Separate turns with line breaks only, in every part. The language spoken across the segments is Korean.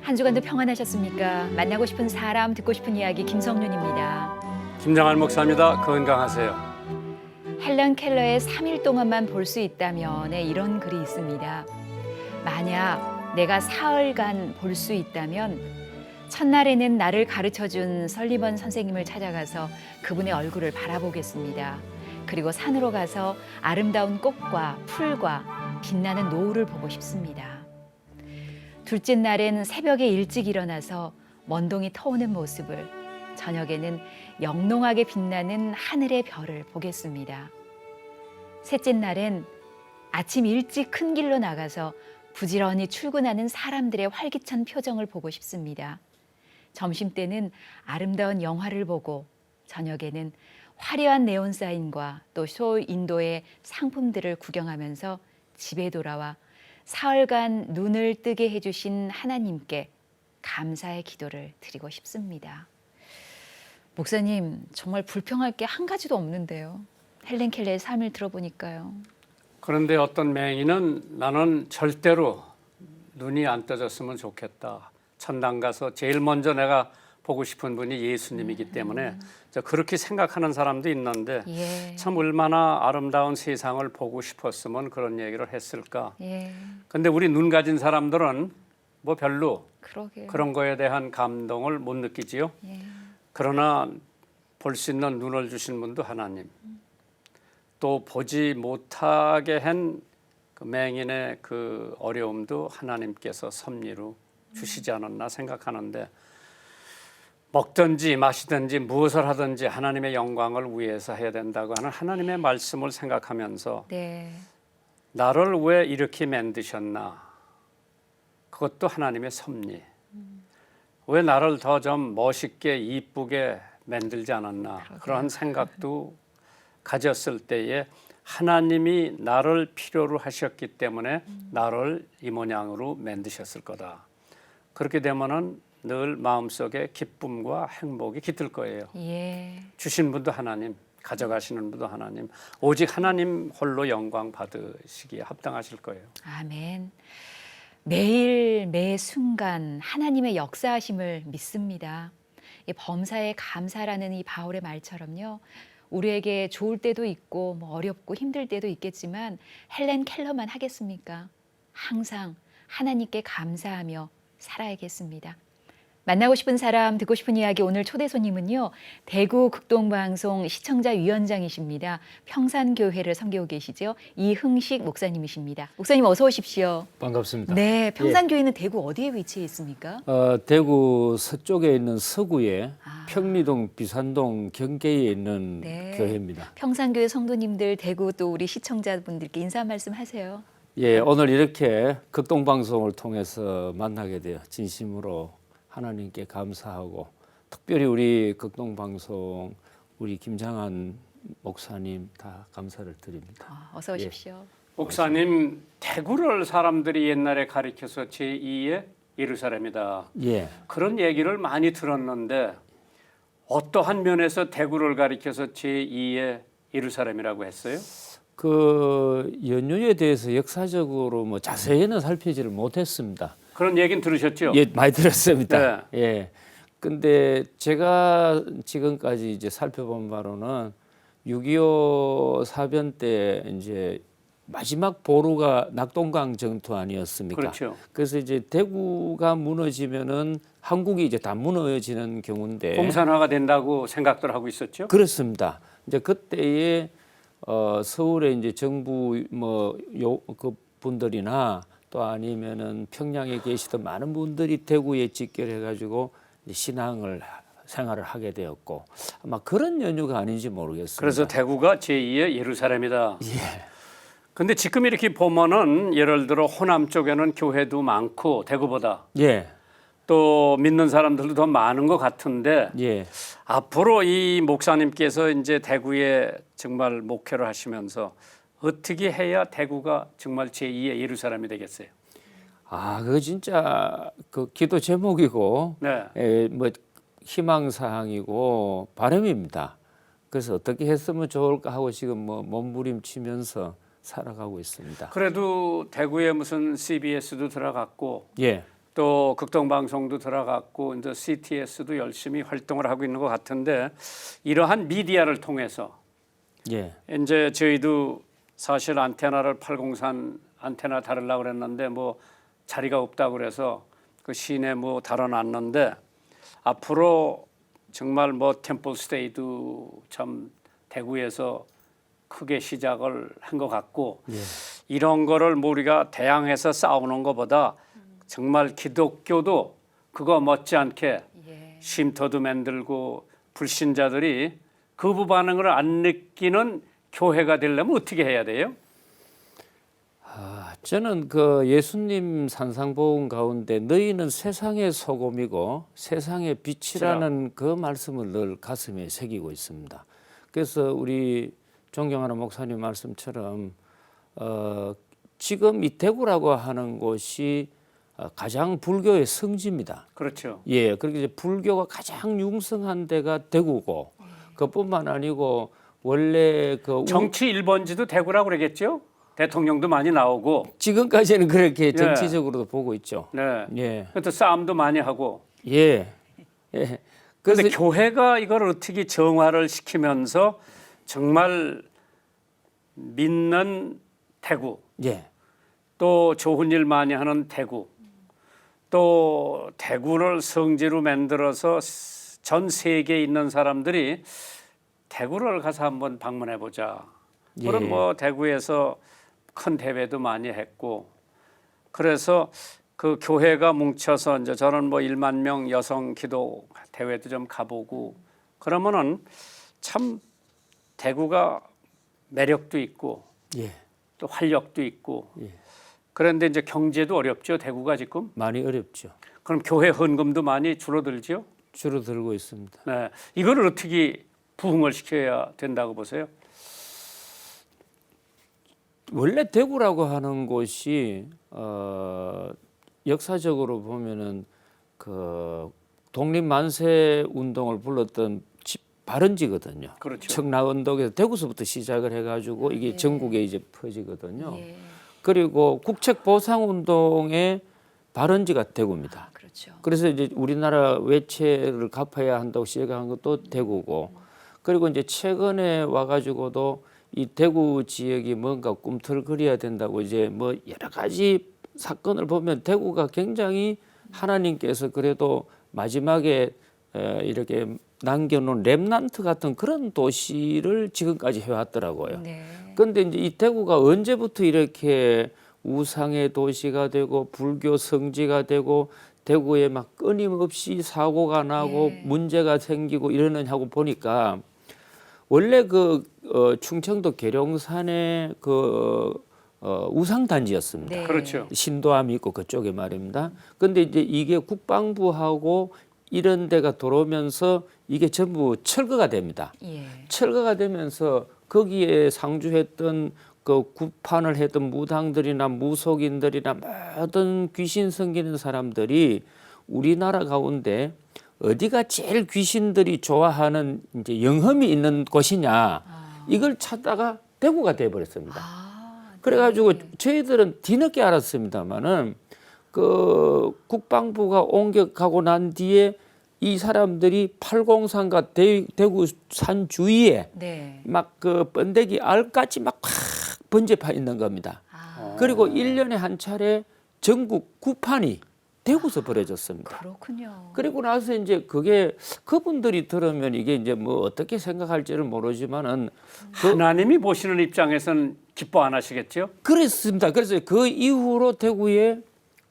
한 주간도 평안하셨습니까? 만나고 싶은 사람, 듣고 싶은 이야기 김성윤입니다.
김장할 목사입니다. 건강하세요.
헬런 켈러의 3일 동안만 볼 수 있다면에 이런 글이 있습니다. 만약 내가 사흘간 볼 수 있다면 첫날에는 나를 가르쳐준 설리번 선생님을 찾아가서 그분의 얼굴을 바라보겠습니다. 그리고 산으로 가서 아름다운 꽃과 풀과 빛나는 노을을 보고 싶습니다. 둘째 날엔 새벽에 일찍 일어나서 먼동이 터오는 모습을, 저녁에는 영롱하게 빛나는 하늘의 별을 보겠습니다. 셋째 날엔 아침 일찍 큰 길로 나가서 부지런히 출근하는 사람들의 활기찬 표정을 보고 싶습니다. 점심때는 아름다운 영화를 보고 저녁에는 화려한 네온 사인과 또 쇼인도의 상품들을 구경하면서 집에 돌아와 사흘간 눈을 뜨게 해주신 하나님께 감사의 기도를 드리고 싶습니다. 목사님, 정말 불평할 게 한 가지도 없는데요. 헬렌 켈러의 삶을 들어보니까요.
그런데 어떤 맹인은 나는 절대로 눈이 안 떠졌으면 좋겠다. 천당 가서 제일 먼저 내가 보고 싶은 분이 예수님이기 때문에 그렇게 생각하는 사람도 있는데 참 얼마나 아름다운 세상을 보고 싶었으면 그런 얘기를 했을까. 근데 우리 눈 가진 사람들은 뭐 별로
그러게요.
그런 거에 대한 감동을 못 느끼지요. 그러나 볼 수 있는 눈을 주신 분도 하나님, 또 보지 못하게 한 그 맹인의 그 어려움도 하나님께서 섭리로 주시지 않았나 생각하는데, 먹든지 마시든지 무엇을 하든지 하나님의 영광을 위해서 해야 된다고 하는 하나님의 말씀을 생각하면서 나를 왜 이렇게 만드셨나, 그것도 하나님의 섭리, 왜 나를 더 좀 멋있게 이쁘게 만들지 않았나, 그러한 생각도 가졌을 때에 하나님이 나를 필요로 하셨기 때문에 나를 이 모양으로 만드셨을 거다. 그렇게 되면은 늘 마음속에 기쁨과 행복이 깃들 거예요. 주신 분도 하나님, 가져가시는 분도 하나님, 오직 하나님 홀로 영광 받으시기에 합당하실 거예요.
아멘. 매일 매 순간 하나님의 역사하심을 믿습니다. 이 범사에 감사라는 이 바울의 말처럼요. 우리에게 좋을 때도 있고 뭐 어렵고 힘들 때도 있겠지만 헬렌 켈러만 하겠습니까? 항상 하나님께 감사하며 살아야겠습니다. 만나고 싶은 사람, 듣고 싶은 이야기, 오늘 초대 손님은요. 대구 극동방송 시청자위원장이십니다. 평산교회를 섬기고 계시죠. 이흥식 목사님이십니다. 목사님 어서 오십시오.
반갑습니다.
네, 평산교회는 대구 어디에 위치해 있습니까?
대구 서쪽에 있는 서구에 평리동, 비산동 경계에 있는 교회입니다.
평산교회 성도님들, 대구 또 우리 시청자분들께 인사 말씀 하세요.
예, 오늘 이렇게 극동방송을 통해서 만나게 되어 진심으로 하나님께 감사하고, 특별히 우리 극동방송 우리 김장한 목사님 다 감사를 드립니다.
어서 오십시오.
목사님, 대구를 사람들이 옛날에 가리켜서 제2의 예루살렘이다. 그런 얘기를 많이 들었는데 어떠한 면에서 대구를 가리켜서 제2의 예루살렘이라고 했어요?
그 연유에 대해서 역사적으로 뭐 자세히는 살피지를 못했습니다.
그런 얘기는 들으셨죠?
예, 많이 들었습니다. 예. 근데 제가 지금까지 이제 살펴본 바로는 6.25 사변 때 이제 마지막 보루가 낙동강 전투 아니었습니까?
그렇죠.
그래서 이제 대구가 무너지면은 한국이 이제 다 무너지는 경우인데
공산화가 된다고 생각들 하고 있었죠?
그렇습니다. 이제 그때에 서울에 이제 정부 그 분들이나 또 아니면은 평양에 계시던 많은 분들이 대구에 집결해가지고 신앙을 생활을 하게 되었고, 아마 그런 연유가 아닌지 모르겠습니다.
그래서 대구가 제2의 예루살렘이다. 근데 지금 이렇게 보면은 예를 들어 호남 쪽에는 교회도 많고 대구보다 또 믿는 사람들도 더 많은 것 같은데 앞으로 이 목사님께서 이제 대구에 정말 목회를 하시면서 어떻게 해야 대구가 정말 제2의 예루살렘이 되겠어요?
그거 진짜 그 기도 제목이고 뭐 희망 사항이고 바람입니다. 그래서 어떻게 했으면 좋을까 하고 지금 뭐 몸부림치면서 살아가고 있습니다.
그래도 대구에 무슨 CBS도 들어갔고 또 극동방송도 들어갔고 이제 CTS도 열심히 활동을 하고 있는 것 같은데 이러한 미디어를 통해서
예.
이제 저희도 사실 안테나를 803 안테나 달으려고 그랬는데 뭐 자리가 없다고 그래서 그 시내 뭐 달아놨는데 앞으로 정말 뭐 템플스테이도 참 대구에서 크게 시작을 한 것 같고
예.
이런 거를 뭐 우리가 대항해서 싸우는 것보다 정말 기독교도 그거 못지않게
예.
쉼터도 만들고 불신자들이 거부 반응을 안 느끼는 교회가 되려면 어떻게 해야 돼요?
저는 그 예수님 산상보훈 가운데 너희는 세상의 소금이고 세상의 빛이라는 그 말씀을 늘 가슴에 새기고 있습니다. 그래서 우리 존경하는 목사님 말씀처럼 지금 이 대구라고 하는 곳이 가장 불교의 성지입니다.
그렇죠.
예, 그렇게 이제 불교가 가장 융성한 데가 대구고 그뿐만 아니고 원래 그
정치 1번지도 대구라고 그러겠죠? 대통령도 많이 나오고.
지금까지는 그렇게 정치적으로도 보고 있죠.
네.
예,
또 싸움도 많이 하고.
예, 예.
그런데 교회가 이걸 어떻게 정화를 시키면서 정말 믿는 대구,
예,
또 좋은 일 많이 하는 대구, 또 대구를 성지로 만들어서 전 세계에 있는 사람들이 대구를 가서 한번 방문해 보자. 그럼
예.
뭐 대구에서 큰 대회도 많이 했고, 그래서 그 교회가 뭉쳐서 이제 저는 뭐 1만 명 여성 기도 대회도 좀 가보고 그러면은 참 대구가 매력도 있고
예,
또 활력도 있고.
예.
그런데 이제 경제도 어렵죠. 대구가 지금.
많이 어렵죠.
그럼 교회 헌금도 많이 줄어들죠.
줄어들고 있습니다.
네, 이거를 어떻게 부흥을 시켜야 된다고 보세요?
원래 대구라고 하는 곳이 역사적으로 보면은 그 독립 만세 운동을 불렀던 발원지거든요.
그렇죠.
청라언덕에서 대구서부터 시작을 해가지고 이게 전국에 이제 퍼지거든요.
예.
그리고 국책 보상 운동의 발원지가 대구입니다.
그렇죠.
그래서 이제 우리나라 외채를 갚아야 한다고 시작한 것도 대구고, 그리고 이제 최근에 와가지고도 이 대구 지역이 뭔가 꿈틀거려야 된다고 이제 뭐 여러 가지 사건을 보면 대구가 굉장히 하나님께서 그래도 마지막에 이렇게 남겨놓은 렘넌트 같은 그런 도시를 지금까지 해왔더라고요.
네.
그런데 이제 이 대구가 언제부터 이렇게 우상의 도시가 되고 불교 성지가 되고 대구에 막 끊임없이 사고가 나고
예.
문제가 생기고 이러느냐고 보니까 원래 그 충청도 계룡산의 그 우상단지였습니다.
네.
그렇죠.
신도암이 있고 그쪽에 말입니다. 그런데 이제 이게 국방부하고 이런 데가 들어오면서 이게 전부 철거가 됩니다.
예.
철거가 되면서 거기에 상주했던 그 구판을 했던 무당들이나 무속인들이나 모든 귀신 섬기는 사람들이 우리나라 가운데 어디가 제일 귀신들이 좋아하는 이제 영험이 있는 곳이냐 이걸 찾다가 대구가 돼버렸습니다. 그래가지고 저희들은 뒤늦게 알았습니다만은 그 국방부가 옮겨가고 난 뒤에 이 사람들이 803과 대구 산 주위에
네.
막 그 번데기 알까지 막 확 번져파 있는 겁니다. 그리고 1년에 한 차례 전국 구판이 대구서 벌어졌습니다.
그렇군요.
그리고 나서 이제 그게 그분들이 들으면 이게 이제 뭐 어떻게 생각할지는 모르지만은
하나님이 보시는 입장에서는 기뻐 안 하시겠죠?
그랬습니다. 그래서 그 이후로 대구에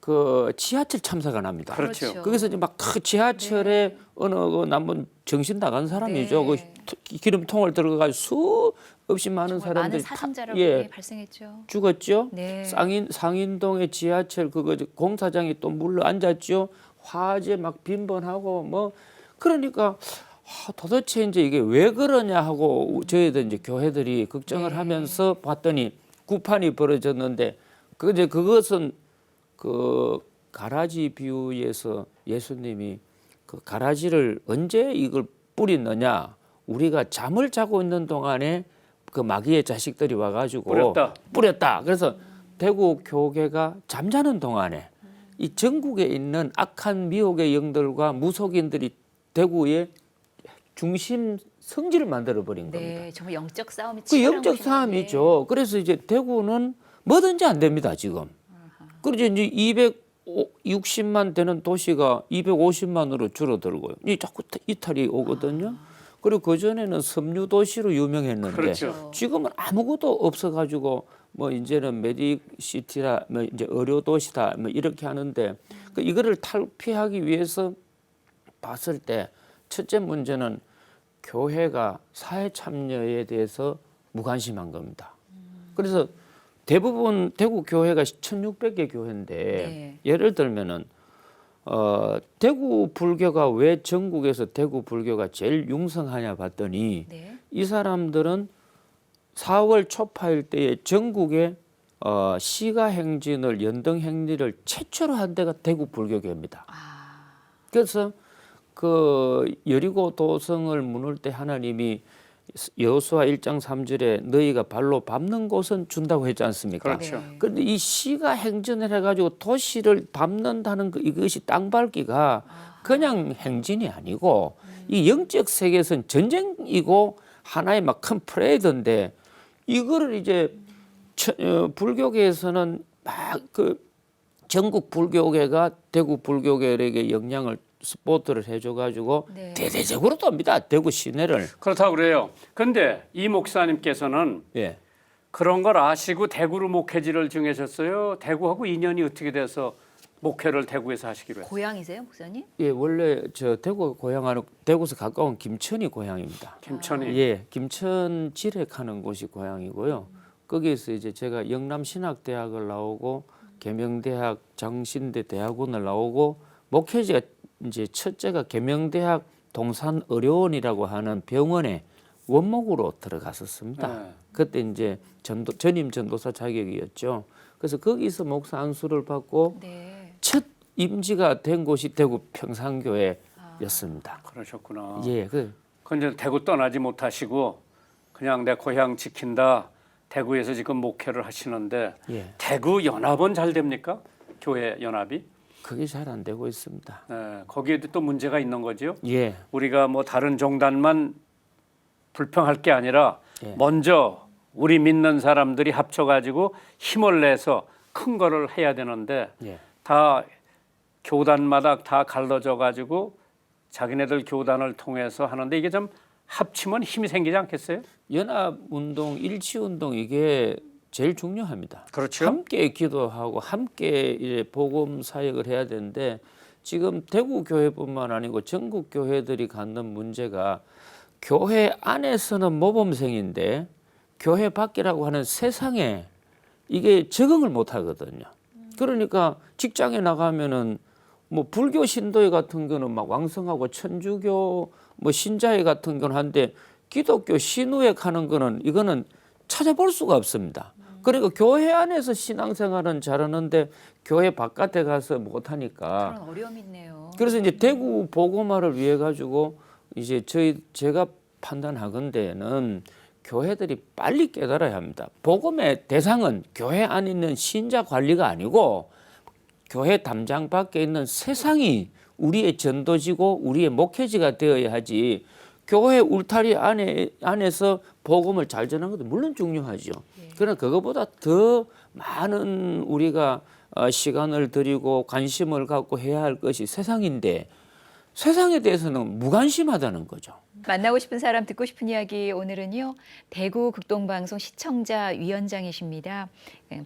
그 지하철 참사가 납니다.
그렇죠.
거기서 이제 막 그 지하철에 어느 그 남은 정신 나간 사람이죠.
네.
그 기름통을 들어가지고 수없이 많은
정말 많은
사람들이
사상자를 발생했죠.
죽었죠.
네.
상인동의 지하철 그거 공사장이 또 물러 앉았죠. 화재 막 빈번하고 뭐 그러니까 도대체 이제 이게 왜 그러냐 하고 저희들 이제 교회들이 걱정을
네.
하면서 봤더니 구판이 벌어졌는데 그것은 그 가라지 비유에서 예수님이 그 가라지를 언제 이걸 뿌리느냐 우리가 잠을 자고 있는 동안에 그 마귀의 자식들이 와가지고 뿌렸다. 그래서 대구 교계가 잠자는 동안에 이 전국에 있는 악한 미혹의 영들과 무속인들이 대구의 중심 성지를 만들어 버린 겁니다.
네, 정말 영적 싸움이
그
치열한
영적
곳이네요.
싸움이죠. 그래서 이제 대구는 뭐든지 안 됩니다, 지금. 그리고 이제 260만 되는 도시가 250만으로 줄어들고요. 이 자꾸 이탈이 오거든요. 그리고 그 전에는 섬유 도시로 유명했는데
그렇죠.
지금은 아무것도 없어가지고 뭐 이제는 메디시티라 뭐 이제 의료 도시다 뭐 이렇게 하는데 그 이거를 탈피하기 위해서 봤을 때 첫째 문제는 교회가 사회 참여에 대해서 무관심한 겁니다. 그래서 대부분 대구 교회가 1,600개 교회인데
네.
예를 들면은 대구 불교가 왜 전국에서 대구 불교가 제일 융성하냐 봤더니
네.
이 사람들은 4월 초파일 때에 전국에 시가 행진을 연등 행리를 최초로 한 데가 대구 불교교입니다. 그래서 그 여리고 도성을 무너뜨릴 때 하나님이 여호수아 1장 3절에 너희가 발로 밟는 곳은 준다고 했지 않습니까?
그렇죠.
네.
그런데 이 시가 행진을 해가지고 도시를 밟는다는 이것이 땅 밟기가 그냥 행진이 아니고 이 영적 세계에서는 전쟁이고 하나의 막 큰 프레이드인데 이거를 이제 불교계에서는 막 그 전국 불교계가 대구 불교계에게 영향을 스포트를 해줘가지고
네.
대대적으로 돕니다. 대구 시내를.
그렇다고 그래요. 근데 이 목사님께서는
예.
그런 걸 아시고 대구로 목회지를 정하셨어요. 대구하고 인연이 어떻게 돼서 목회를 대구에서 하시기로 했어요?
고향이세요, 목사님?
예, 원래 저 대구 고향하는 대구에서 가까운 김천이 고향입니다.
김천이.
예, 김천 지렉하는 곳이 고향이고요. 거기에서 이제 제가 영남신학대학을 나오고 계명대학 장신대 대학원을 나오고 목회지가 이제 첫째가 계명대학 동산의료원이라고 하는 병원에 원목으로 들어갔었습니다.
네.
그때 이제 전임 전도사 자격이었죠. 그래서 거기서 목사 안수를 받고
네.
첫 임지가 된 곳이 대구 평산교회였습니다.
그러셨구나.
예,
근데 대구 떠나지 못하시고 그냥 내 고향 지킨다. 대구에서 지금 목회를 하시는데
예,
대구 연합은 잘 됩니까? 교회 연합이?
그게 잘 안 되고 있습니다.
네, 거기에도 또 문제가 있는 거죠.
예,
우리가 뭐 다른 종단만 불평할 게 아니라
예.
먼저 우리 믿는 사람들이 합쳐가지고 힘을 내서 큰 거를 해야 되는데
예.
다 교단마다 다 갈라져 가지고 자기네들 교단을 통해서 하는데 이게 좀 합치면 힘이 생기지 않겠어요?
연합운동, 일치운동 이게 제일 중요합니다.
그렇죠.
함께 기도하고 함께 이제 복음 사역을 해야 되는데 지금 대구 교회뿐만 아니고 전국 교회들이 갖는 문제가 교회 안에서는 모범생인데 교회 밖이라고 하는 세상에 이게 적응을 못 하거든요. 그러니까 직장에 나가면은 뭐 불교 신도회 같은 거는 막 왕성하고 천주교 뭐 신자회 같은 거는 한데 기독교 신우회 하는 거는 이거는 찾아볼 수가 없습니다. 그러니까 교회 안에서 신앙생활은 잘하는데 교회 바깥에 가서 못 하니까
그런 어려움이 있네요.
그래서 이제 대구 복음화를 위해 가지고 이제 제가 판단하건대는 교회들이 빨리 깨달아야 합니다. 복음의 대상은 교회 안에 있는 신자 관리가 아니고 교회 담장 밖에 있는 세상이 우리의 전도지고 우리의 목회지가 되어야 하지. 교회 울타리 안에서 복음을 잘 전하는 것도 물론 중요하죠. 그러나 그것보다 더 많은 우리가 시간을 들이고 관심을 갖고 해야 할 것이 세상인데 세상에 대해서는 무관심하다는 거죠.
만나고 싶은 사람 듣고 싶은 이야기 오늘은요. 대구 극동방송 시청자 위원장이십니다.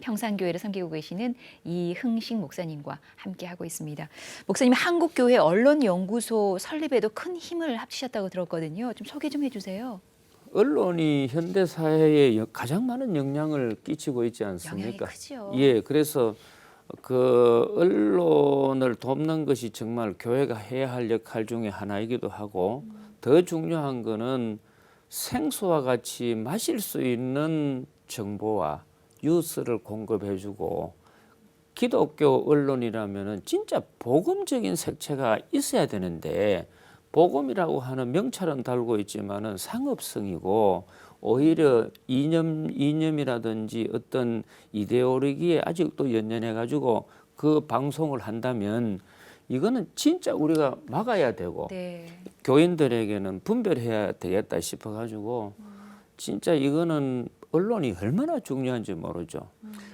평산교회를 섬기고 계시는 이흥식 목사님과 함께하고 있습니다. 목사님 한국교회 언론연구소 설립에도 큰 힘을 합치셨다고 들었거든요. 좀 소개 좀 해주세요.
언론이 현대 사회에 가장 많은 영향을 끼치고 있지
영향이
않습니까?
크죠.
예, 그래서 그 언론을 돕는 것이 정말 교회가 해야 할 역할 중에 하나이기도 하고 더 중요한 거는 생수와 같이 마실 수 있는 정보와 뉴스를 공급해주고 기독교 언론이라면은 진짜 복음적인 색채가 있어야 되는데 복음이라고 하는 명찰은 달고 있지만은 상업성이고 오히려 이념이라든지 어떤 이데올로기에 아직도 연연해 가지고 그 방송을 한다면 이거는 진짜 우리가 막아야 되고
네.
교인들에게는 분별해야 되겠다 싶어가지고 진짜 이거는 언론이 얼마나 중요한지 모르죠.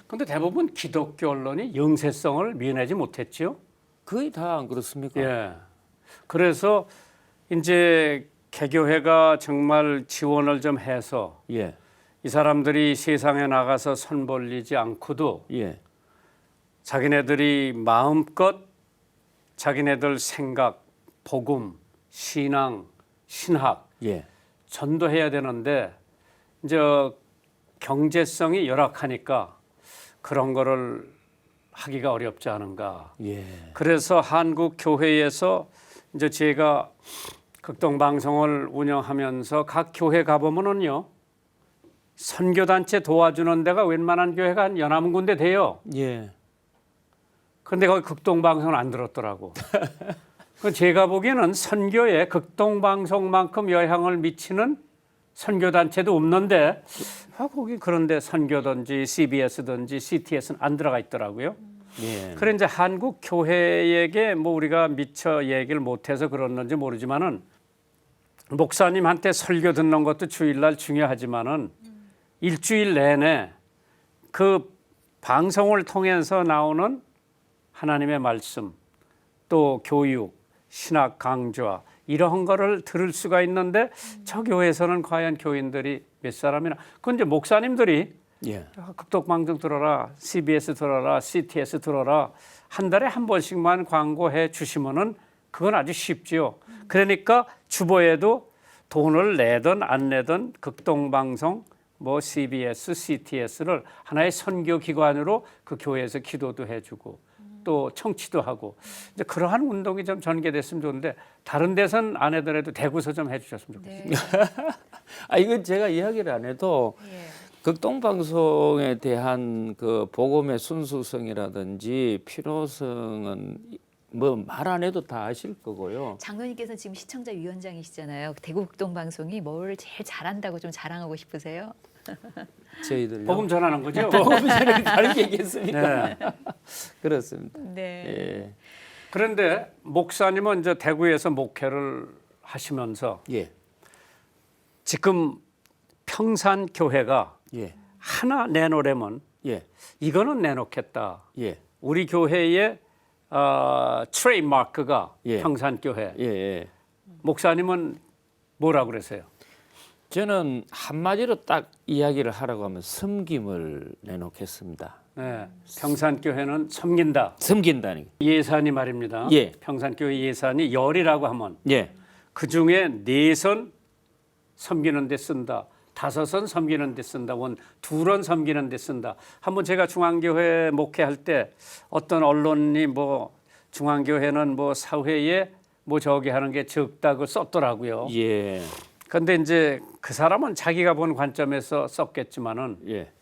근데 대부분 기독교 언론이 영세성을 미해내지 못했지요.
거의 다 안 그렇습니까?
예. 그래서 이제 개교회가 정말 지원을 좀 해서
예,
이 사람들이 세상에 나가서 선 벌리지 않고도
예,
자기네들이 마음껏 자기네들 생각, 복음, 신앙, 신학
예,
전도해야 되는데 이제 경제성이 열악하니까 그런 거를 하기가 어렵지 않은가.
예,
그래서 한국 교회에서 이제 제가 극동 방송을 운영하면서 각 교회 가보면은요 선교단체 도와주는 데가 웬만한 교회가 한 연합 군데 돼요.
예.
그런데 거기 극동 방송을 안 들었더라고. 그 제가 보기에는 선교에 극동 방송만큼 영향을 미치는 선교단체도 없는데 거기 그런데 선교든지 CBS든지 CTS는 안 들어가 있더라고요.
예.
그래 이제 한국 교회에게 뭐 우리가 미처 얘기를 못해서 그랬는지 모르지만은 목사님한테 설교 듣는 것도 주일날 중요하지만은 일주일 내내 그 방송을 통해서 나오는 하나님의 말씀 또 교육, 신학 강좌 이런 거를 들을 수가 있는데 저 교회에서는 과연 교인들이 몇 사람이나 그건 이제 목사님들이
예.
극독방송 들어라, CBS 들어라, CTS 들어라 한 달에 한 번씩만 광고해 주시면은 그건 아주 쉽지요. 그러니까 주보에도 돈을 내든 안 내든 극동방송 뭐 CBS, CTS를 하나의 선교 기관으로 그 교회에서 기도도 해주고 또 청취도 하고 이제 그러한 운동이 좀 전개됐으면 좋은데 다른 데선 안 해더라도 대구서 좀 해주셨으면 좋겠습니다.
네.
아 이건 제가 이야기를 안 해도
예.
극동방송에 대한 그 복음의 순수성이라든지 필요성은 뭐 말 안 해도 다 아실 거고요.
장로님께서 지금 시청자 위원장이시잖아요. 대구 극동 방송이 뭘 제일 잘한다고 좀 자랑하고 싶으세요?
저희들요.
복음 전하는 거죠?
복음 전에 다르게 얘기했습니까?
네.
그렇습니다.
네.
예.
그런데 목사님은 이제 대구에서 목회를 하시면서
예.
지금 평산교회가
예.
하나 내놓으려면
예.
이거는 내놓겠다.
예.
우리 교회의 트레이마크가
예.
평산교회.
예. 예.
목사님은 뭐라고 그러세요?
저는 한마디로 딱 이야기를 하라고 하면 섬김을 내놓겠습니다.
네, 평산교회는 섬긴다.
섬긴다니.
예산이 말입니다.
예.
평산교회 예산이 열이라고 하면
예.
그중에 4선 섬기는 데 쓴다. 5선 섬기는 데 쓴다. 2런 섬기는 데 쓴다. 한번 제가 중앙교회 목회할 때 어떤 언론이 뭐 중앙교회는 뭐 사회에 뭐 저기 하는 게 적다고 썼더라고요.
예.
근데 이제 그 사람은 자기가 본 관점에서 썼겠지만은
예.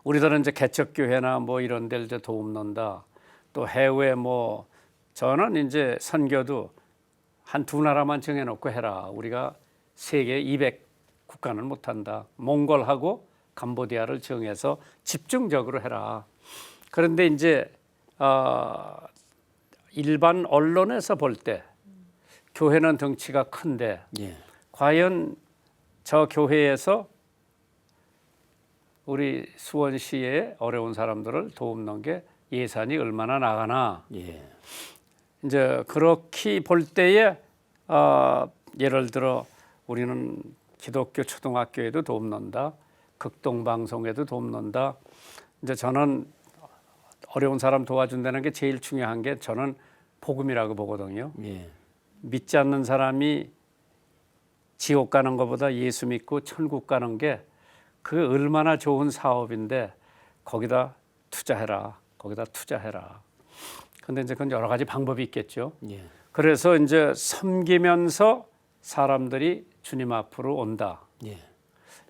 우리들은 이제 개척교회나 뭐 이런 데를 이제 도움 넣는다. 또 해외 뭐 저는 이제 선교도 한 2나라만 정해놓고 해라. 우리가 세계 200 국가는 못한다. 몽골하고 캄보디아를 정해서 집중적으로 해라. 그런데 이제 일반 언론에서 볼 때 교회는 덩치가 큰데
예.
과연 저 교회에서 우리 수원시의 어려운 사람들을 도움는 게 예산이 얼마나 나가나.
예.
이제 그렇게 볼 때에 예를 들어 우리는 기독교 초등학교에도 도움 넣는다. 극동방송에도 도움 넣는다. 이제 저는 어려운 사람 도와준다는 게 제일 중요한 게 저는 복음이라고 보거든요.
예.
믿지 않는 사람이 지옥 가는 것보다 예수 믿고 천국 가는 게 그 얼마나 좋은 사업인데 거기다 투자해라. 거기다 투자해라. 근데 이제 그건 여러 가지 방법이 있겠죠.
예.
그래서 이제 섬기면서 사람들이 주님 앞으로 온다.
예.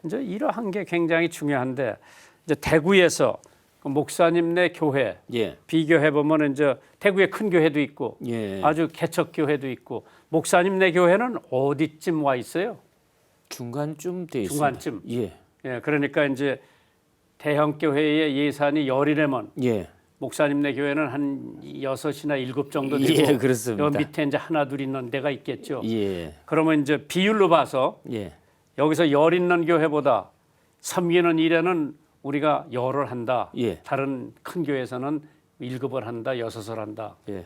이제 이러한 게 굉장히 중요한데 이제 대구에서 목사님네 교회
예.
비교해 보면 이제 대구에 큰 교회도 있고
예.
아주 개척 교회도 있고 목사님네 교회는 어디쯤 와 있어요?
중간쯤 돼 있습니다.
중간쯤.
예.
예, 그러니까 이제 대형 교회의 예산이 열이라면
예.
목사님네 교회는 한 6이나 7 정도 되고
예, 그렇습니다.
여 밑에 이제 하나 둘 있는 데가 있겠죠.
예.
그러면 이제 비율로 봐서
예.
여기서 열 있는 교회보다 섬기는 일에는 우리가 열을 한다.
예.
다른 큰 교회에서는 7을 한다, 6을 한다.
예.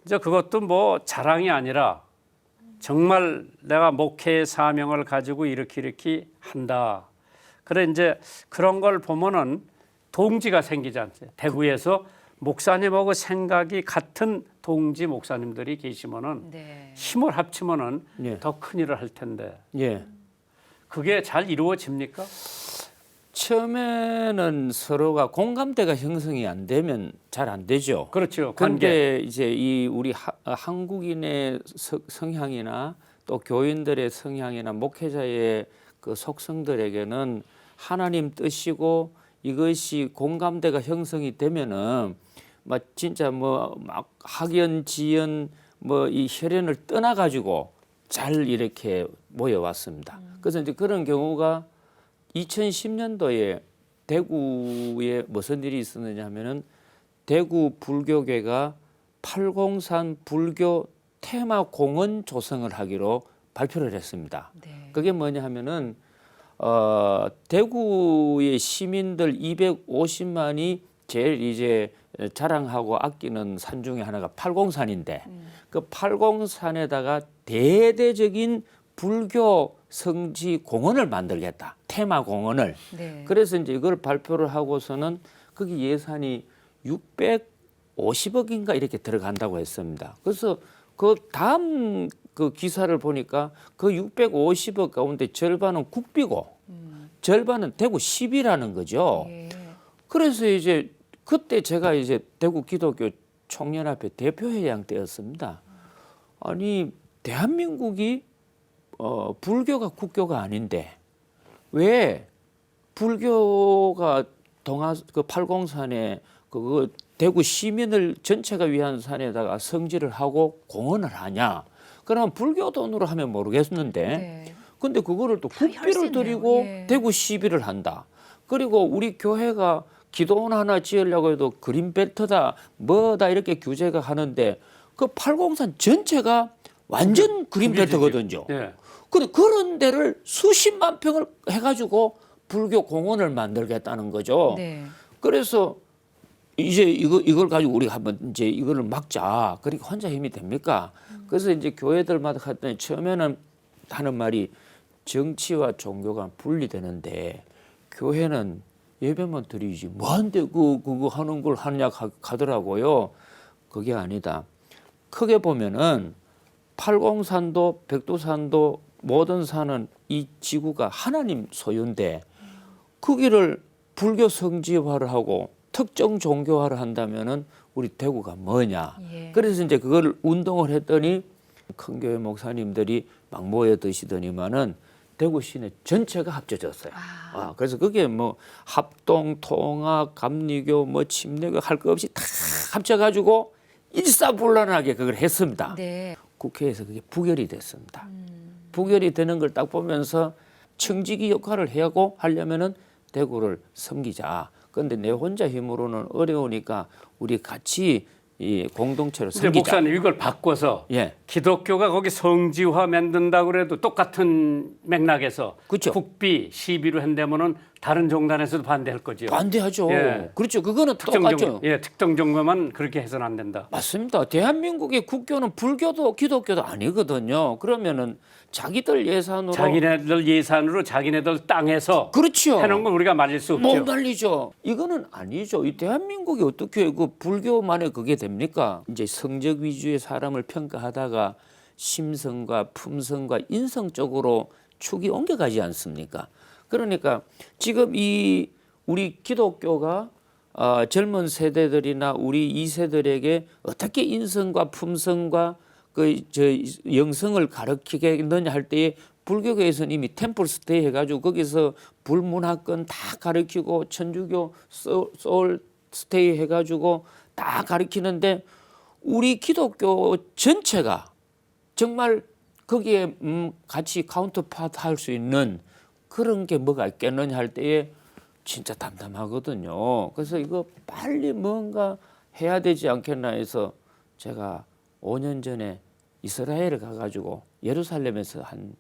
이제 그것도 뭐 자랑이 아니라 정말 내가 목회의 사명을 가지고 이렇게 한다. 그래 이제 그런 걸 보면은 동지가 생기지 않죠. 대구에서 목사님하고 생각이 같은 동지 목사님들이 계시면은
네.
힘을 합치면은
예.
더 큰 일을 할 텐데
예.
그게 잘 이루어집니까?
처음에는 서로가 공감대가 형성이 안 되면 잘 안 되죠.
그렇죠. 관계.
그런데 이제 이 우리 한국인의 성향이나 또 교인들의 성향이나 목회자의 그 속성들에게는 하나님 뜻이고 이것이 공감대가 형성이 되면은 막 진짜 뭐 막 학연지연 뭐 이 혈연을 떠나 가지고 잘 이렇게 모여왔습니다. 그래서 이제 그런 경우가 2010년도에 대구에 무슨 일이 있었느냐 하면은 대구 불교계가 803 불교 테마 공원 조성을 하기로 발표를 했습니다.
네.
그게 뭐냐 하면은 대구의 시민들 250만이 제일 이제 자랑하고 아끼는 산 중에 하나가 803인데 그 803에다가 대대적인 불교 성지 공원을 만들겠다. 테마 공원을.
네.
그래서 이제 이걸 발표를 하고서는 거기 예산이 650억인가 이렇게 들어간다고 했습니다. 그래서 그 다음 그 기사를 보니까 그 650억 가운데 절반은 국비고 절반은 대구 시비라는 거죠.
예.
그래서 이제 그때 제가 이제 대구 기독교 총연합회 대표회장 때였습니다. 아니 대한민국이 불교가 국교가 아닌데 왜 불교가 그 803에 그 대구 시민을 전체가 위한 산에다가 성지를 하고 공헌을 하냐? 그러면 불교 돈으로 하면 모르겠는데,
네.
근데 그거를 또
다
국비를
혈세네요.
들이고
예.
대구 시비를 한다. 그리고 우리 교회가 기도원 하나 지으려고 해도 그린벨트다, 뭐다 이렇게 규제가 하는데 그 803 전체가 완전 그린벨트거든요.
예.
근데 그런 데를 수십만 평을 해가지고 불교 공원을 만들겠다는 거죠.
네.
그래서 이제 이걸 가지고 우리가 한번 이제 이거를 막자. 그러니까 혼자 힘이 됩니까? 그래서 이제 교회들마다 했더니 처음에는 하는 말이 정치와 종교가 분리되는데 교회는 예배만 드리지 뭐한데 그거 하는 걸 하느냐 하더라고요. 그게 아니다. 크게 보면은 803도 백두산도 모든 산은 이 지구가 하나님 소유인데 거기를 불교 성지화를 하고 특정 종교화를 한다면은 우리 대구가 뭐냐.
예.
그래서 이제 그걸 운동을 했더니 큰 교회 목사님들이 막 모여 드시더니만은 대구 시내 전체가 합쳐졌어요. 그래서 그게 뭐 합동, 통합, 감리교, 뭐 침례교 할 거 없이 다 합쳐가지고 일사불란하게 그걸 했습니다.
네.
국회에서 그게 부결이 됐습니다. 부결이 되는 걸 딱 보면서 청지기 역할을 하려면은 대구를 섬기자. 그런데 내 혼자 힘으로는 어려우니까 우리 같이 이 공동체로
이제
섬기자.
목사님 이걸 바꿔서
예.
기독교가 거기 성지화 만든다고 그래도 똑같은 맥락에서
그렇죠.
국비 시비로 한다면은 다른 종단에서도 반대할 거죠.
반대하죠.
예.
그렇죠. 그거는
특정
똑같죠.
종교, 예, 특정 종교만 그렇게 해서는 안 된다.
맞습니다. 대한민국의 국교는 불교도 기독교도 아니거든요. 그러면은 자기들 예산으로
자기네들 예산으로 자기네들 땅에서
그렇죠.
해놓은 건 우리가 말릴 수 없죠.
못 날리죠. 이거는 아니죠. 이 대한민국이 어떻게 그 불교만에 그게 됩니까? 이제 성적 위주의 사람을 평가하다가 심성과 품성과 인성 쪽으로 축이 옮겨가지 않습니까? 그러니까 지금 이 우리 기독교가 젊은 세대들이나 우리 2세들에게 어떻게 인성과 품성과 영성을 가르치겠느냐 할 때에 불교계에서는 이미 템플 스테이 해가지고 거기서 불문학권 다 가르치고 천주교 소울 스테이 해가지고 다 가르치는데 우리 기독교 전체가 정말 거기에 같이 카운터파트 할 수 있는 그런 게 뭐가 있겠느냐 할 때에 진짜 담담하거든요. 그래서 이거 빨리 뭔가 해야 되지 않겠나 해서 제가 5년 전에 이스라엘에 가가지고 예루살렘에서 한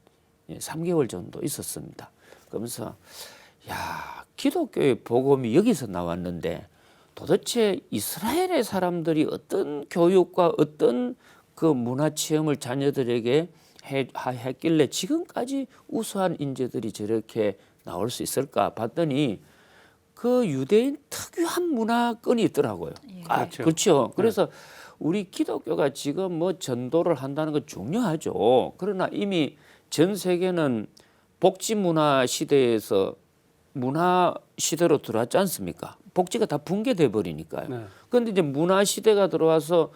3개월 정도 있었습니다. 그러면서 야, 기독교의 복음이 여기서 나왔는데 도대체 이스라엘의 사람들이 어떤 교육과 어떤 그 문화 체험을 자녀들에게 했길래 지금까지 우수한 인재들이 저렇게 나올 수 있을까 봤더니 그 유대인 특유한 문화권이 있더라고요. 그렇죠. 그래서 우리 기독교가 지금 뭐 전도를 한다는 건 중요하죠. 그러나 이미 전 세계는 복지 문화 시대에서 문화 시대로 들어왔지 않습니까? 복지가 다 붕괴돼 버리니까요. 그런데 이제 문화 시대가 들어와서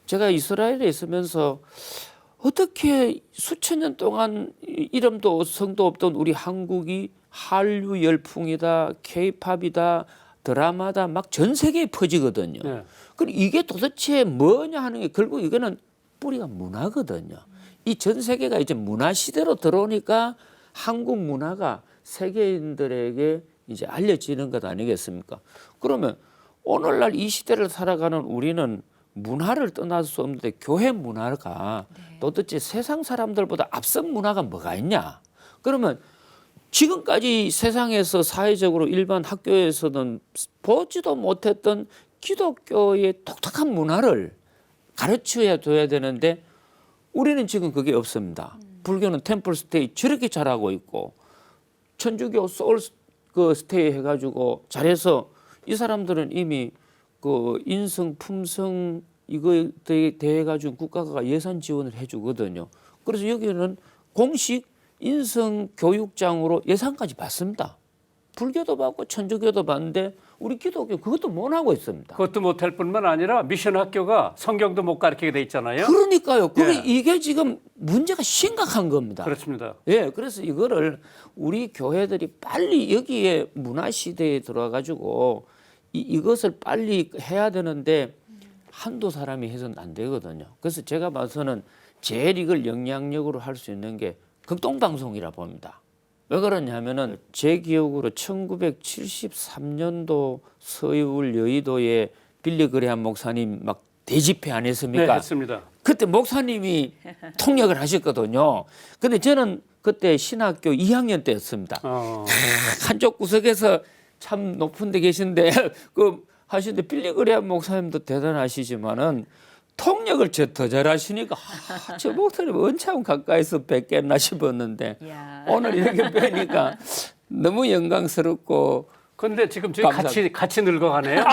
제가 이스라엘에 있으면서 어떻게 수천 년 동안 이름도 성도 없던 우리 한국이 한류 열풍이다, K-팝이다, 드라마다 막 전 세계에 퍼지거든요. 그럼 이게 도대체 뭐냐 하는 게 결국 이거는 뿌리가 문화거든요. 이 전 세계가 이제 문화 시대로 들어오니까 한국 문화가 세계인들에게 이제 알려지는 것 아니겠습니까? 그러면 오늘날 이 시대를 살아가는 우리는 문화를 떠날 수 없는데 교회 문화가 도대체 세상 사람들보다 앞선 문화가 뭐가 있냐? 그러면 지금까지 세상에서 사회적으로 일반 학교에서는 보지도 못했던 기독교의 독특한 문화를 가르쳐야 둬야 되는데 우리는 지금 그게 없습니다. 불교는 템플 스테이 저렇게 잘하고 있고 천주교 소울 그 스테이 해가지고 잘해서 이 사람들은 이미 그 인성, 품성 이거에 대해 가지고 국가가 예산 지원을 해주거든요. 그래서 여기는 공식 인성 교육장으로 예산까지 받습니다. 불교도 받고 천주교도 받는데 우리 기독교 그것도 못 하고 있습니다.
그것도 못할 뿐만 아니라 미션 학교가 성경도 못 가르치게 돼 있잖아요.
그러니까요. 이게 지금 문제가 심각한 겁니다.
그렇습니다.
예, 그래서 이거를 우리 교회들이 빨리 여기에 문화 시대에 들어와가지고 이것을 빨리 해야 되는데 한두 사람이 해서는 안 되거든요. 그래서 제가 봐서는 제일 이걸 영향력으로 할 수 있는 게 극동방송이라 봅니다. 왜 그러냐면은 제 기억으로 1973년도 서울 여의도에 빌리 그레함 목사님 막 대집회 안 했습니까?
네, 했습니다.
그때 목사님이 통역을 하셨거든요. 근데 저는 그때 신학교 2학년 때였습니다. 한쪽 구석에서 참 높은 데 계신데 그 하시는데 빌리 그레함 목사님도 대단하시지만은 통역을 더 잘하시니까 저 목사님 언제 한번 가까이서 뵙겠나 싶었는데 오늘 이렇게 뵈니까 너무 영광스럽고.
그런데 지금 저희 같이 늙어가네요.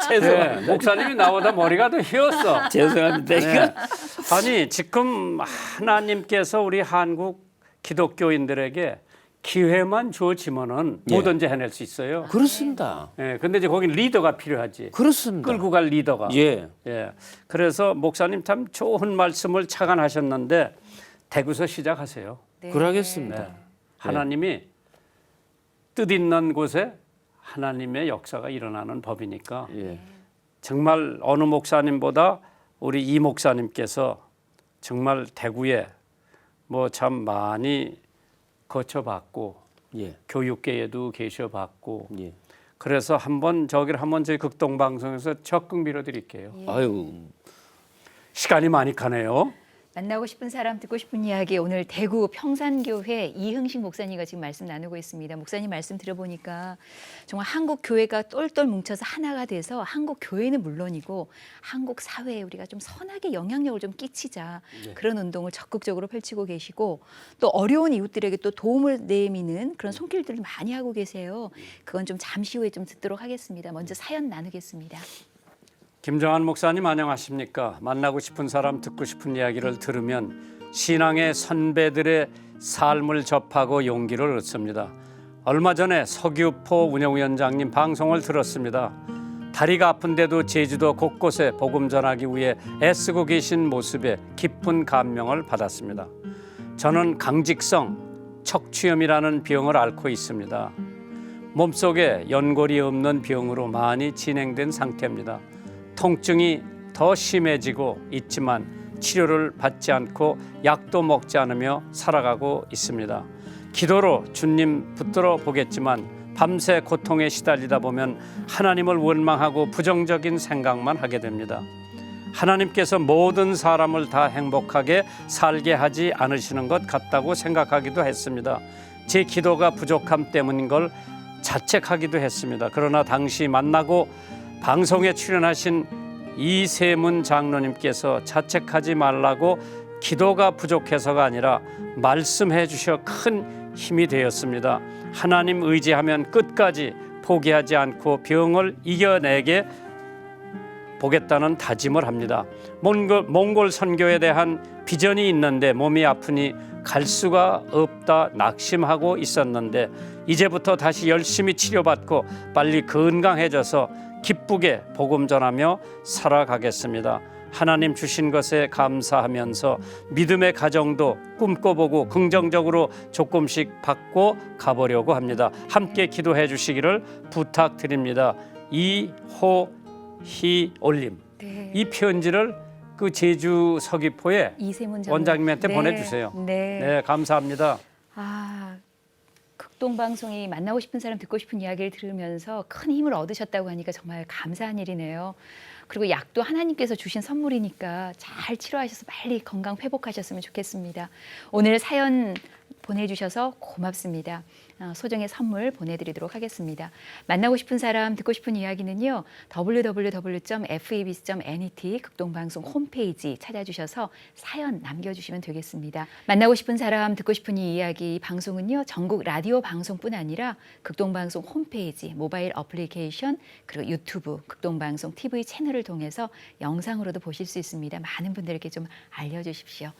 죄송합니다. 네, 목사님이 나보다 머리가 더 휘었어.
죄송합니다.
네. 아니 지금 하나님께서 우리 한국 기독교인들에게 기회만 주어지면은 뭐든지 해낼 수 있어요.
그렇습니다.
예, 근데 이제 거긴 리더가 필요하지.
그렇습니다.
끌고 갈 리더가.
예.
예. 그래서 목사님 참 좋은 말씀을 착안하셨는데 대구서 시작하세요.
네.
그러겠습니다.
네. 하나님이 뜻 있는 곳에 하나님의 역사가 일어나는 법이니까
예.
정말 어느 목사님보다 우리 이 목사님께서 정말 대구에 뭐 참 많이 거쳐봤고
예.
교육계에도 계셔봤고
예.
그래서 한번 저희 극동방송에서 적극 밀어드릴게요.
아유.
시간이 많이 가네요.
만나고 싶은 사람 듣고 싶은 이야기 오늘 대구 평산교회 이흥식 목사님과 지금 말씀 나누고 있습니다. 목사님 말씀 들어보니까 정말 한국 교회가 똘똘 뭉쳐서 하나가 돼서 한국 교회는 물론이고 한국 사회에 우리가 좀 선하게 영향력을 좀 끼치자 그런 운동을 적극적으로 펼치고 계시고 또 어려운 이웃들에게 또 도움을 내미는 그런 손길들을 많이 하고 계세요. 그건 좀 잠시 후에 좀 듣도록 하겠습니다. 먼저 사연 나누겠습니다.
김정한 목사님 안녕하십니까? 만나고 싶은 사람 듣고 싶은 이야기를 들으면 신앙의 선배들의 삶을 접하고 용기를 얻습니다. 얼마 전에 서귀포 운영위원장님 방송을 들었습니다. 다리가 아픈데도 제주도 곳곳에 복음 전하기 위해 애쓰고 계신 모습에 깊은 감명을 받았습니다. 저는 강직성 척추염이라는 병을 앓고 있습니다. 몸속에 연골이 없는 병으로 많이 진행된 상태입니다. 통증이 더 심해지고 있지만 치료를 받지 않고 약도 먹지 않으며 살아가고 있습니다. 기도로 주님 붙들어 보겠지만 밤새 고통에 시달리다 보면 하나님을 원망하고 부정적인 생각만 하게 됩니다. 하나님께서 모든 사람을 다 행복하게 살게 하지 않으시는 것 같다고 생각하기도 했습니다. 제 기도가 부족함 때문인 걸 자책하기도 했습니다. 그러나 당시 만나고 방송에 출연하신 이세문 장로님께서 자책하지 말라고 기도가 부족해서가 아니라 말씀해 주셔 큰 힘이 되었습니다. 하나님 의지하면 끝까지 포기하지 않고 병을 이겨내게 보겠다는 다짐을 합니다. 몽골 선교에 대한 비전이 있는데 몸이 아프니 갈 수가 없다 낙심하고 있었는데 이제부터 다시 열심히 치료받고 빨리 건강해져서 기쁘게 복음 전하며 살아가겠습니다. 하나님 주신 것에 감사하면서 믿음의 가정도 꿈꿔보고 긍정적으로 조금씩 받고 가보려고 합니다. 함께 기도해 주시기를 부탁드립니다. 이호희올림.
네.
이 편지를 그 제주 서귀포에
이세문
원장님한테
네.
보내주세요.
네.
네, 감사합니다.
아, 극동방송이 만나고 싶은 사람 듣고 싶은 이야기를 들으면서 큰 힘을 얻으셨다고 하니까 정말 감사한 일이네요. 그리고 약도 하나님께서 주신 선물이니까 잘 치료하셔서 빨리 건강 회복하셨으면 좋겠습니다. 오늘 사연 보내주셔서 고맙습니다. 소정의 선물 보내드리도록 하겠습니다. 만나고 싶은 사람, 듣고 싶은 이야기는요. www.febc.net 극동방송 홈페이지 찾아주셔서 사연 남겨주시면 되겠습니다. 만나고 싶은 사람, 듣고 싶은 이 이야기 방송은요. 전국 라디오 방송뿐 아니라 극동방송 홈페이지, 모바일 어플리케이션, 그리고 유튜브, 극동방송 TV 채널을 통해서 영상으로도 보실 수 있습니다. 많은 분들에게 좀 알려주십시오.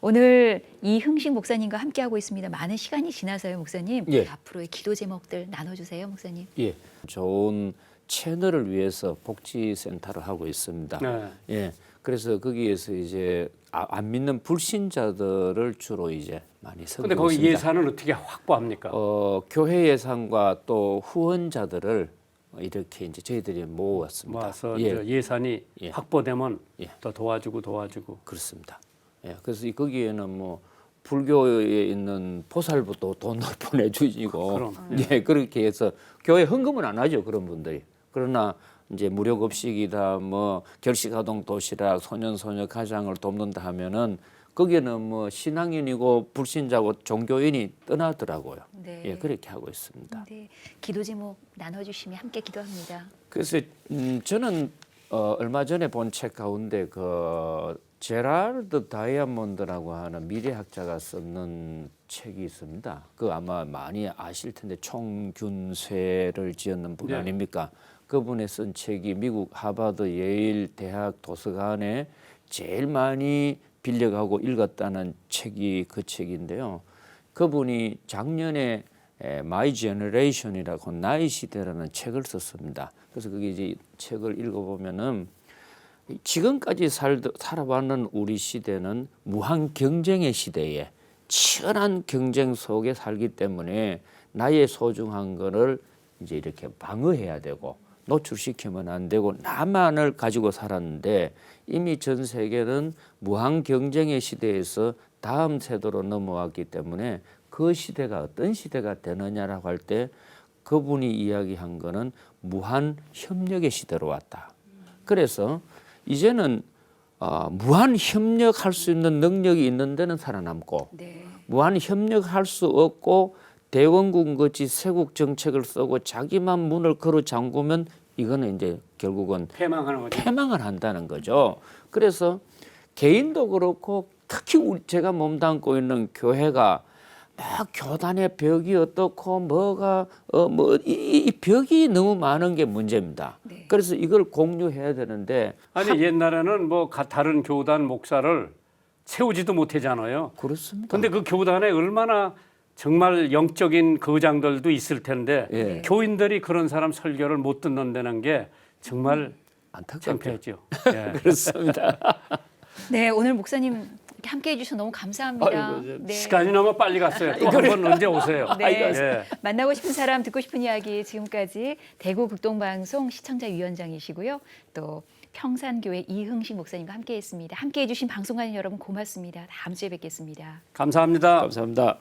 오늘 이흥식 목사님과 함께하고 있습니다. 많은 시간이 지나서요, 목사님.
예.
앞으로의 기도 제목들 나눠주세요, 목사님.
예, 좋은 채널을 위해서 복지센터를 하고 있습니다.
네.
예, 그래서 거기에서 이제 안 믿는 불신자들을 주로 이제 많이
근데
섬기고
거기
있습니다.
예산을 어떻게 확보합니까?
교회 예산과 또 후원자들을 이렇게 이제 저희들이 모았습니다.
모아서
예,
예산이
예.
확보되면
예.
더 도와주고.
그렇습니다. 예, 그래서 거기에는 뭐 불교에 있는 보살부도 돈을 보내주시고,
그럼.
예, 그렇게 해서 교회 헌금은 안 하죠, 그런 분들이. 그러나 이제 무료 급식이다, 뭐 결식아동 도시락, 소년소녀 가장을 돕는다 하면은 거기는 뭐 신앙인이고 불신자고 종교인이 떠나더라고요.
네.
예, 그렇게 하고 있습니다.
네, 기도 제목 나눠주시면 함께 기도합니다.
그래서 저는 얼마 전에 본 책 가운데 제랄드 다이아몬드라고 하는 미래학자가 썼는 책이 있습니다. 그 아마 많이 아실 텐데 총균쇠를 지었는 분
네.
아닙니까? 그분이 쓴 책이 미국 하버드 예일 대학 도서관에 제일 많이 빌려가고 읽었다는 책이 그 책인데요. 그분이 작년에 마이 제너레이션이라고 나의 시대라는 책을 썼습니다. 그래서 그게 이제 책을 읽어보면은 지금까지 살아왔는 우리 시대는 무한 경쟁의 시대에 치열한 경쟁 속에 살기 때문에 나의 소중한 거를 이제 이렇게 방어해야 되고 노출시키면 안 되고 나만을 가지고 살았는데 이미 전 세계는 무한 경쟁의 시대에서 다음 세대로 넘어왔기 때문에 그 시대가 어떤 시대가 되느냐라고 할 때 그분이 이야기한 거는 무한 협력의 시대로 왔다. 그래서 이제는 무한 협력할 수 있는 능력이 있는 데는 살아남고
네.
무한 협력할 수 없고 대원군 같이 세국 정책을 쓰고 자기만 문을 걸어 잠그면 이거는 이제 결국은
패망하는 거죠.
패망을 한다는 거죠. 그래서 개인도 그렇고 특히 제가 몸담고 있는 교회가 막 교단의 벽이 어떻고 뭐가 이 벽이 너무 많은 게 문제입니다.
네.
그래서 이걸 공유해야 되는데
아니 옛날에는 뭐 다른 교단 목사를 세우지도 못하잖아요.
그렇습니다.
근데 그 교단에 얼마나 정말 영적인 거장들도 있을 텐데
예.
교인들이 그런 사람 설교를 못 듣는다는 게 정말
안타깝죠.
창피하죠. 예.
그렇습니다.
네, 오늘 목사님 이렇게 함께 해주셔서 너무 감사합니다.
아이고,
네.
시간이 너무 빨리 갔어요. 또 한 번 언제 오세요?
네.
예.
만나고 싶은 사람, 듣고 싶은 이야기 지금까지 대구 극동방송 시청자위원장이시고요. 또 평산교회 이흥식 목사님과 함께했습니다. 함께해 주신 방송가는 여러분 고맙습니다. 다음 주에 뵙겠습니다.
감사합니다.
감사합니다.